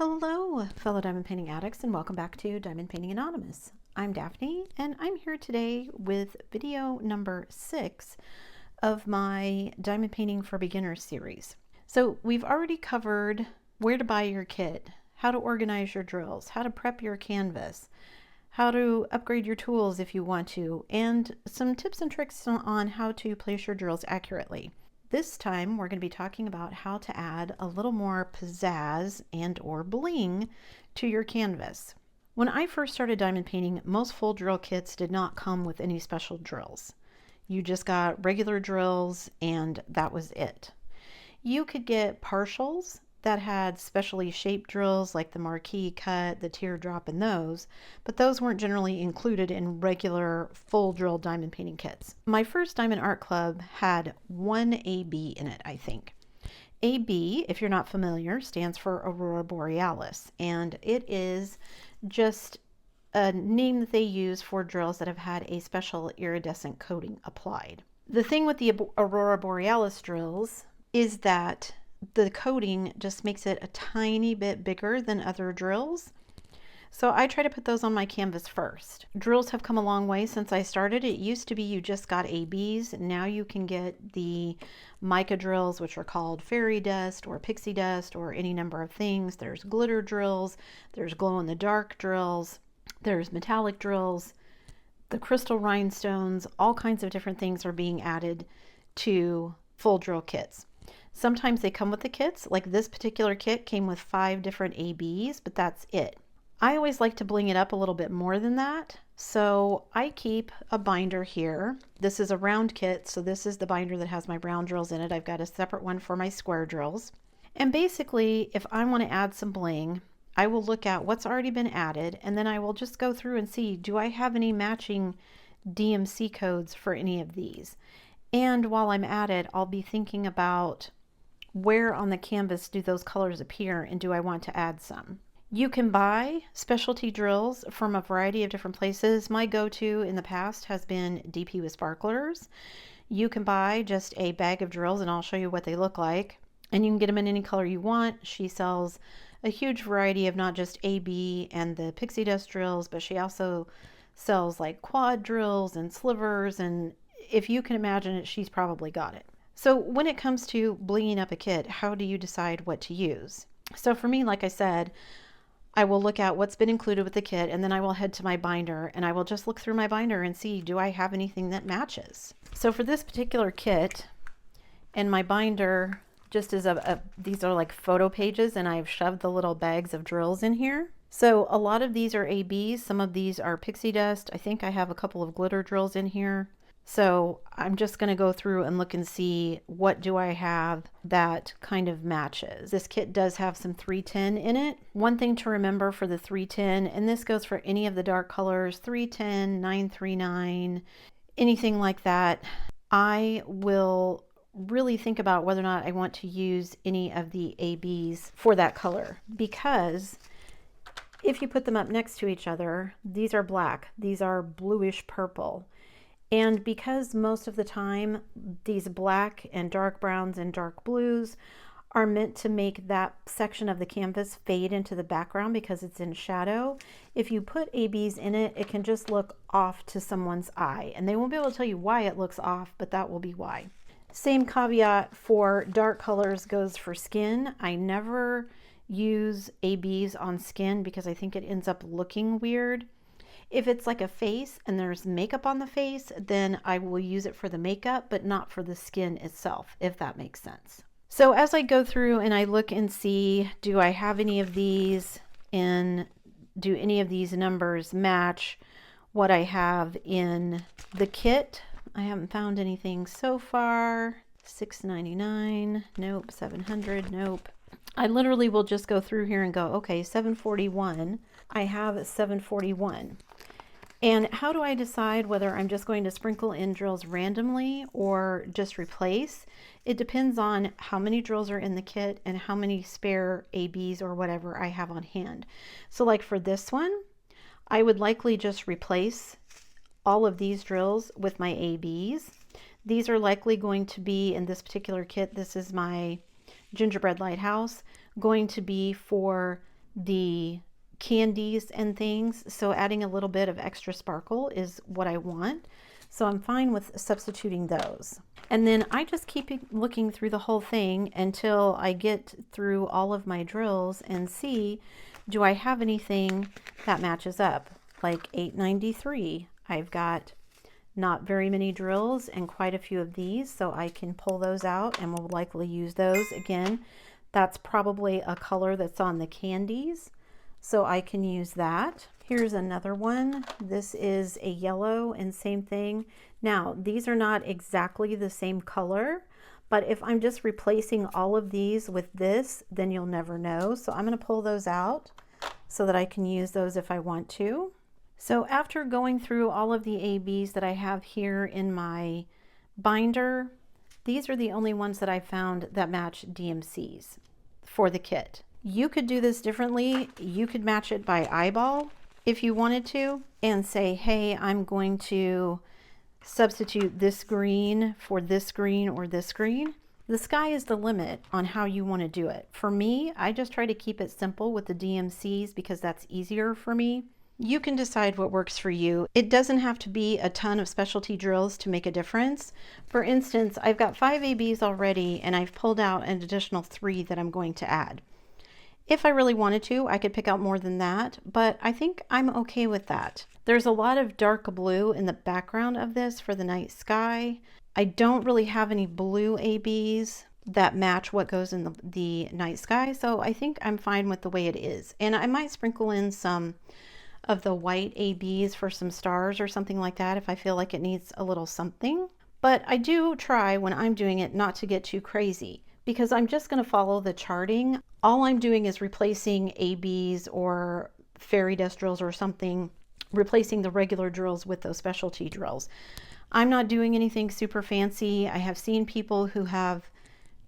Hello, fellow diamond painting addicts, and welcome back to Diamond Painting Anonymous. I'm Daphne, and I'm here today with video number 6 of my Diamond Painting for Beginners series. So we've already covered where to buy your kit, how to organize your drills, how to prep your canvas, how to upgrade your tools if you want to, and some tips and tricks on how to place your drills accurately. This time we're going to be talking about how to add a little more pizzazz and or bling to your canvas. When I first started diamond painting, most full drill kits did not come with any special drills. You just got regular drills and that was it. You could get partials that had specially shaped drills like the marquee cut, the teardrop, and those, but those weren't generally included in regular full drill diamond painting kits. My first Diamond Art Club had one AB in it, I think. AB, if you're not familiar, stands for Aurora Borealis, and it is just a name that they use for drills that have had a special iridescent coating applied. The thing with the Aurora Borealis drills is that the coating just makes it a tiny bit bigger than other drills. So I try to put those on my canvas first. Drills have come a long way since I started. It used to be you just got ABs. Now you can get the mica drills, which are called fairy dust or pixie dust or any number of things. There's glitter drills, there's glow in the dark drills, there's metallic drills, the crystal rhinestones, all kinds of different things are being added to full drill kits. Sometimes they come with the kits, like this particular kit came with 5 different ABs, but that's it. I always like to bling it up a little bit more than that, so I keep a binder here. This is a round kit, so this is the binder that has my round drills in it. I've got a separate one for my square drills. And basically, if I want to add some bling, I will look at what's already been added, and then I will just go through and see, do I have any matching DMC codes for any of these? And while I'm at it, I'll be thinking about where on the canvas do those colors appear and do I want to add some. You can buy specialty drills from a variety of different places. My go-to in the past has been DP with sparklers. You can buy just a bag of drills and I'll show you what they look like, and you can get them in any color you want. She sells a huge variety of not just AB and the pixie dust drills, but she also sells like quad drills and slivers, and if you can imagine it, she's probably got it. So when it comes to blinging up a kit, how do you decide what to use? So for me, like I said, I will look at what's been included with the kit, and then I will head to my binder and I will just look through my binder and see, do I have anything that matches? So for this particular kit, and my binder just is these are like photo pages, and I've shoved the little bags of drills in here. So a lot of these are ABs, some of these are pixie dust. I think I have a couple of glitter drills in here. So I'm just going to go through and look and see what do I have that kind of matches. This kit does have some 310 in it. One thing to remember for the 310, and this goes for any of the dark colors, 310, 939, anything like that, I will really think about whether or not I want to use any of the ABs for that color, because if you put them up next to each other, these are black, these are bluish purple. And because most of the time these black and dark browns and dark blues are meant to make that section of the canvas fade into the background because it's in shadow, if you put ABs in it, it can just look off to someone's eye. And they won't be able to tell you why it looks off, but that will be why. Same caveat for dark colors goes for skin. I never use ABs on skin because I think it ends up looking weird. If it's like a face and there's makeup on the face, then I will use it for the makeup, but not for the skin itself, if that makes sense. So as I go through and I look and see, do I have any of these, and do any of these numbers match what I have in the kit? I haven't found anything so far. $6.99, nope. 700, nope. I literally will just go through here and go, okay, 741. I have 741. And how do I decide whether I'm just going to sprinkle in drills randomly or just replace? It depends on how many drills are in the kit and how many spare ABs or whatever I have on hand. So like for this one, I would likely just replace all of these drills with my ABs. These are likely going to be, in this particular kit, this is my gingerbread lighthouse, going to be for the candies and things. So adding a little bit of extra sparkle is what I want. So I'm fine with substituting those. And then I just keep looking through the whole thing until I get through all of my drills and see, do I have anything that matches up? Like 893, I've got not very many drills and quite a few of these, so I can pull those out and will likely use those. Again, that's probably a color that's on the candies, so I can use that. Here's another one. This is a yellow and same thing. Now, these are not exactly the same color, but if I'm just replacing all of these with this, then you'll never know. So I'm going to pull those out so that I can use those if I want to. So after going through all of the ABs that I have here in my binder, these are the only ones that I found that match DMCs for the kit. You could do this differently. You could match it by eyeball if you wanted to and say, hey, I'm going to substitute this green for this green or this green. The sky is the limit on how you want to do it. For me, I just try to keep it simple with the DMCs because that's easier for me. You can decide what works for you. It doesn't have to be a ton of specialty drills to make a difference. For instance, I've got 5 ABs already and I've pulled out an additional 3 that I'm going to add. If I really wanted to, I could pick out more than that, but I think I'm okay with that. There's a lot of dark blue in the background of this for the night sky. I don't really have any blue ABs that match what goes in the night sky, so I think I'm fine with the way it is. And I might sprinkle in some of the white ABs for some stars or something like that if I feel like it needs a little something. But I do try when I'm doing it not to get too crazy because I'm just going to follow the charting. All I'm doing is replacing ABs or fairy dust drills or something, replacing the regular drills with those specialty drills. I'm not doing anything super fancy. I have seen people who have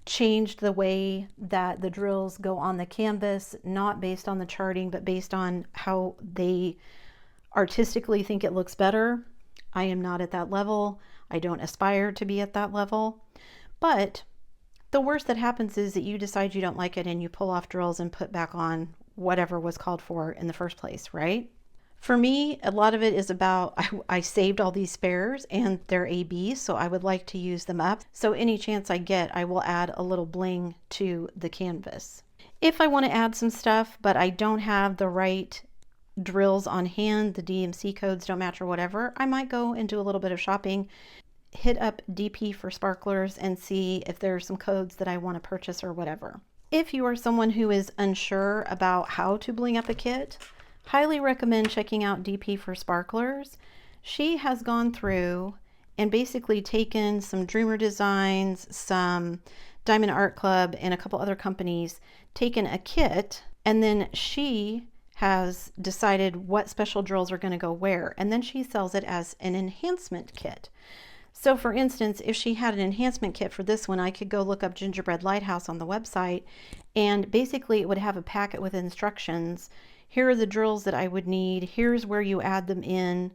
changed the way that the drills go on the canvas, not based on the charting, but based on how they artistically think it looks better. I am not at that level. I don't aspire to be at that level. But the worst that happens is that you decide you don't like it and you pull off drills and put back on whatever was called for in the first place, right? For me, a lot of it is about, I saved all these spares and they're ABs, so I would like to use them up. So any chance I get, I will add a little bling to the canvas. If I want to add some stuff, but I don't have the right drills on hand, the DMC codes don't match or whatever, I might go and do a little bit of shopping, hit up DP for sparklers and see if there are some codes that I want to purchase or whatever. If you are someone who is unsure about how to bling up a kit, highly recommend checking out DP for Sparklers. She has gone through and basically taken some Dreamer Designs, some Diamond Art Club, and a couple other companies, taken a kit, and then she has decided what special drills are going to go where, and then she sells it as an enhancement kit. So for instance, if she had an enhancement kit for this one, I could go look up Gingerbread Lighthouse on the website, and basically it would have a packet with instructions. Here are the drills that I would need. Here's where you add them in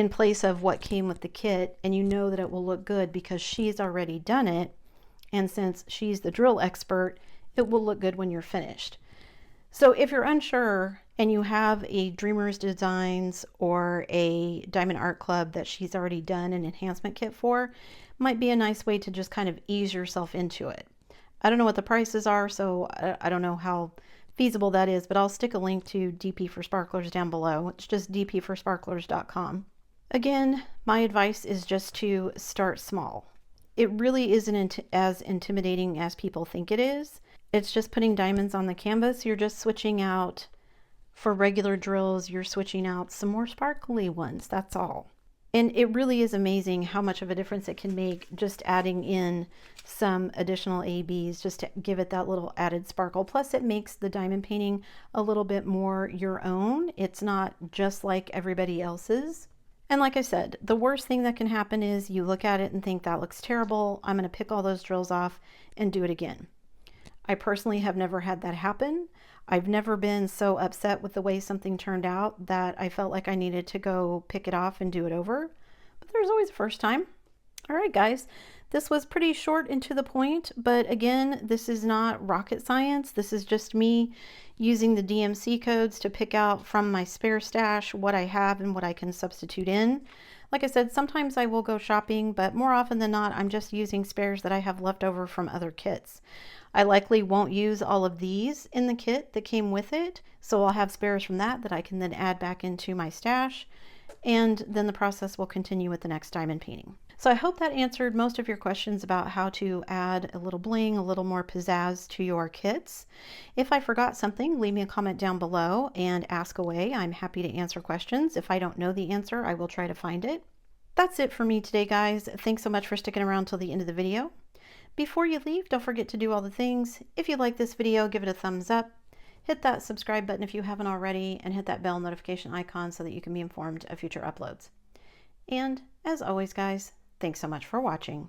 place of what came with the kit, and you know that it will look good because she's already done it, and since she's the drill expert, it will look good when you're finished. So if you're unsure and you have a Dreamer's Designs or a Diamond Art Club that she's already done an enhancement kit for, might be a nice way to just kind of ease yourself into it. I don't know what the prices are, so I don't know how feasible that is, but I'll stick a link to DP for Sparklers down below. It's just dpforsparklers.com. Again, my advice is just to start small. It really isn't as intimidating as people think it is. It's just putting diamonds on the canvas. You're just switching out, for regular drills, you're switching out some more sparkly ones, that's all. And it really is amazing how much of a difference it can make just adding in some additional ABs just to give it that little added sparkle. Plus it makes the diamond painting a little bit more your own. It's not just like everybody else's. And like I said, the worst thing that can happen is you look at it and think that looks terrible. I'm going to pick all those drills off and do it again. I personally have never had that happen. I've never been so upset with the way something turned out that I felt like I needed to go pick it off and do it over. But there's always a first time. All right, guys, this was pretty short and to the point, but again, this is not rocket science. This is just me using the DMC codes to pick out from my spare stash what I have and what I can substitute in. Like I said, sometimes I will go shopping, but more often than not, I'm just using spares that I have left over from other kits. I likely won't use all of these in the kit that came with it, so I'll have spares from that I can then add back into my stash, and then the process will continue with the next diamond painting. So I hope that answered most of your questions about how to add a little bling, a little more pizzazz to your kits. If I forgot something, leave me a comment down below and ask away. I'm happy to answer questions. If I don't know the answer, I will try to find it. That's it for me today, guys. Thanks so much for sticking around till the end of the video. Before you leave, don't forget to do all the things. If you like this video, give it a thumbs up. Hit that subscribe button if you haven't already, and hit that bell notification icon so that you can be informed of future uploads. And as always, guys, thanks so much for watching.